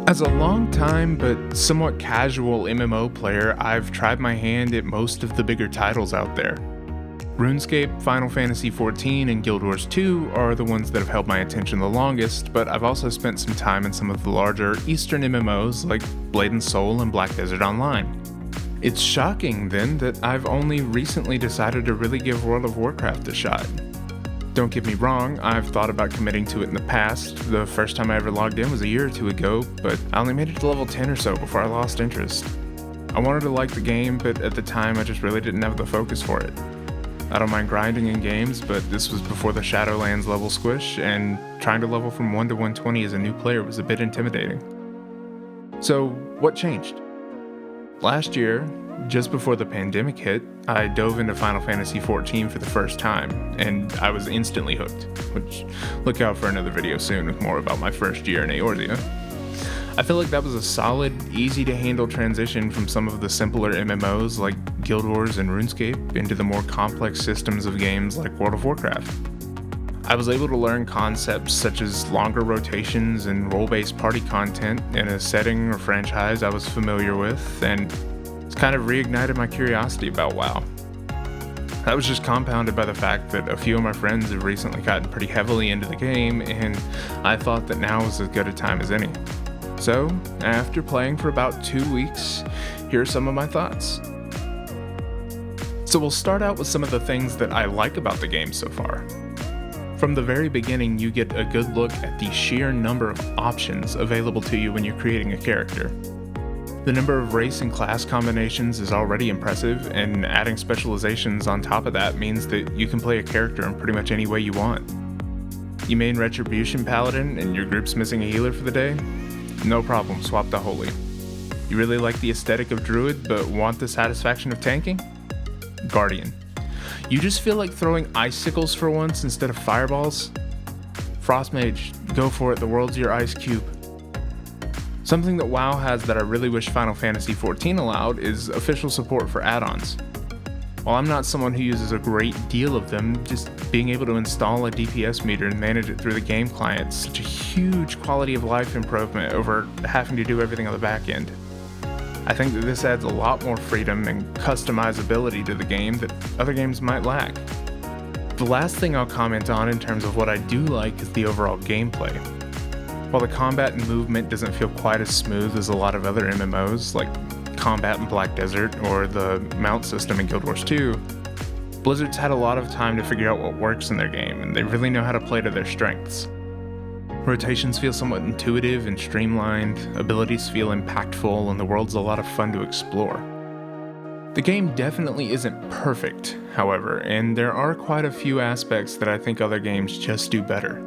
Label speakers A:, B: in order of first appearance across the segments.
A: As a long-time but somewhat casual MMO player, I've tried my hand at most of the bigger titles out there. RuneScape, Final Fantasy XIV, and Guild Wars 2 are the ones that have held my attention the longest, but I've also spent some time in some of the larger Eastern MMOs like Blade and Soul and Black Desert Online. It's shocking, then, that I've only recently decided to really give World of Warcraft a shot. Don't get me wrong, I've thought about committing to it in the past. The first time I ever logged in was a year or two ago, but I only made it to level 10 or so before I lost interest. I wanted to like the game, but at the time I just really didn't have the focus for it. I don't mind grinding in games, but this was before the Shadowlands level squish, and trying to level from 1 to 120 as a new player was a bit intimidating. So, what changed? Last year, just before the pandemic hit, I dove into Final Fantasy XIV for the first time, and I was instantly hooked, which, look out for another video soon with more about my first year in Eorzea. I feel like that was a solid, easy-to-handle transition from some of the simpler MMOs like Guild Wars and RuneScape into the more complex systems of games like World of Warcraft. I was able to learn concepts such as longer rotations and role-based party content in a setting or franchise I was familiar with, and it's kind of reignited my curiosity about WoW. That was just compounded by the fact that a few of my friends have recently gotten pretty heavily into the game, and I thought that now was as good a time as any. So, after playing for about 2 weeks, here are some of my thoughts. So we'll start out with some of the things that I like about the game so far. From the very beginning, you get a good look at the sheer number of options available to you when you're creating a character. The number of race and class combinations is already impressive, and adding specializations on top of that means that you can play a character in pretty much any way you want. You main Retribution Paladin and your group's missing a healer for the day? No problem, swap to Holy. You really like the aesthetic of Druid but want the satisfaction of tanking? Guardian. You just feel like throwing icicles for once instead of fireballs? Frost Mage, go for it, the world's your ice cube. Something that WoW has that I really wish Final Fantasy XIV allowed is official support for add-ons. While I'm not someone who uses a great deal of them, just being able to install a DPS meter and manage it through the game client is such a huge quality of life improvement over having to do everything on the back end. I think that this adds a lot more freedom and customizability to the game that other games might lack. The last thing I'll comment on in terms of what I do like is the overall gameplay. While the combat and movement doesn't feel quite as smooth as a lot of other MMOs, like combat in Black Desert or the mount system in Guild Wars 2, Blizzard's had a lot of time to figure out what works in their game, and they really know how to play to their strengths. Rotations feel somewhat intuitive and streamlined, abilities feel impactful, and the world's a lot of fun to explore. The game definitely isn't perfect, however, and there are quite a few aspects that I think other games just do better.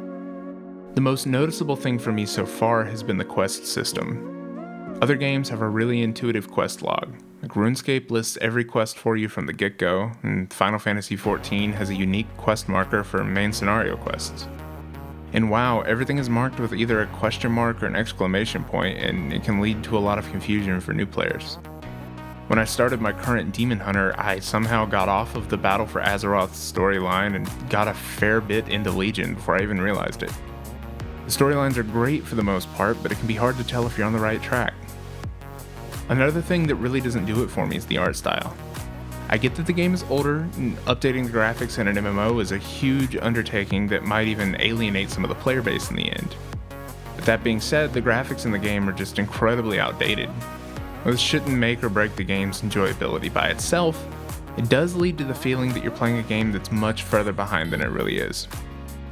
A: The most noticeable thing for me so far has been the quest system. Other games have a really intuitive quest log. Like RuneScape lists every quest for you from the get-go, and Final Fantasy XIV has a unique quest marker for main scenario quests. In WoW, everything is marked with either a question mark or an exclamation point, and it can lead to a lot of confusion for new players. When I started my current Demon Hunter, I somehow got off of the Battle for Azeroth storyline and got a fair bit into Legion before I even realized it. The storylines are great for the most part, but it can be hard to tell if you're on the right track. Another thing that really doesn't do it for me is the art style. I get that the game is older, and updating the graphics in an MMO is a huge undertaking that might even alienate some of the player base in the end. But that being said, the graphics in the game are just incredibly outdated. While this shouldn't make or break the game's enjoyability by itself, it does lead to the feeling that you're playing a game that's much further behind than it really is.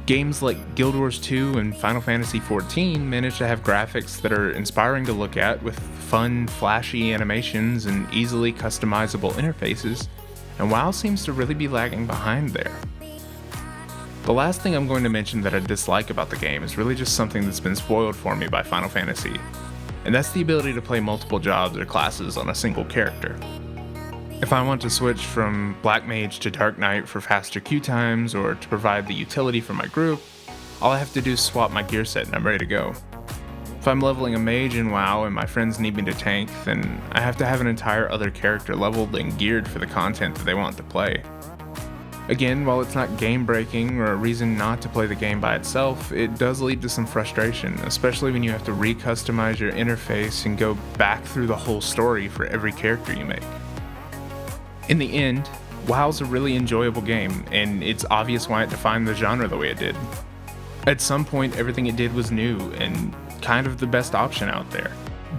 A: Games like Guild Wars 2 and Final Fantasy XIV manage to have graphics that are inspiring to look at with fun, flashy animations and easily customizable interfaces, and WoW seems to really be lagging behind there. The last thing I'm going to mention that I dislike about the game is really just something that's been spoiled for me by Final Fantasy, and that's the ability to play multiple jobs or classes on a single character. If I want to switch from Black Mage to Dark Knight for faster queue times or to provide the utility for my group, all I have to do is swap my gear set and I'm ready to go. If I'm leveling a mage in WoW and my friends need me to tank, then I have to have an entire other character leveled and geared for the content that they want to play. Again, while it's not game-breaking or a reason not to play the game by itself, it does lead to some frustration, especially when you have to re-customize your interface and go back through the whole story for every character you make. In the end, WoW's a really enjoyable game, and it's obvious why it defined the genre the way it did. At some point, everything it did was new, and kind of the best option out there.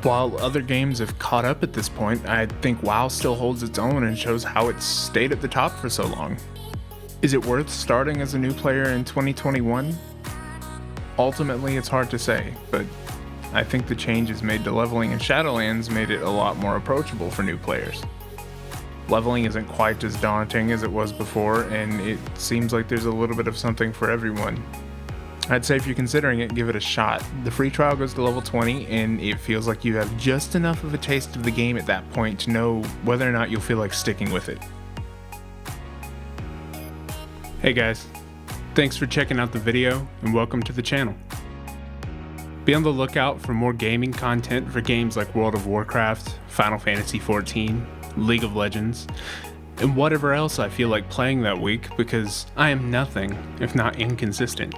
A: While other games have caught up at this point, I think WoW still holds its own and shows how it's stayed at the top for so long. Is it worth starting as a new player in 2021? Ultimately, it's hard to say, but I think the changes made to leveling in Shadowlands made it a lot more approachable for new players. Leveling isn't quite as daunting as it was before, and it seems like there's a little bit of something for everyone. I'd say if you're considering it, give it a shot. The free trial goes to level 20, and it feels like you have just enough of a taste of the game at that point to know whether or not you'll feel like sticking with it. Hey guys, thanks for checking out the video, and welcome to the channel. Be on the lookout for more gaming content for games like World of Warcraft, Final Fantasy XIV, League of Legends, and whatever else I feel like playing that week, because I am nothing if not inconsistent.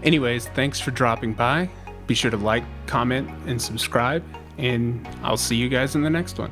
A: Anyways, thanks for dropping by. Be sure to like, comment, and subscribe, and I'll see you guys in the next one.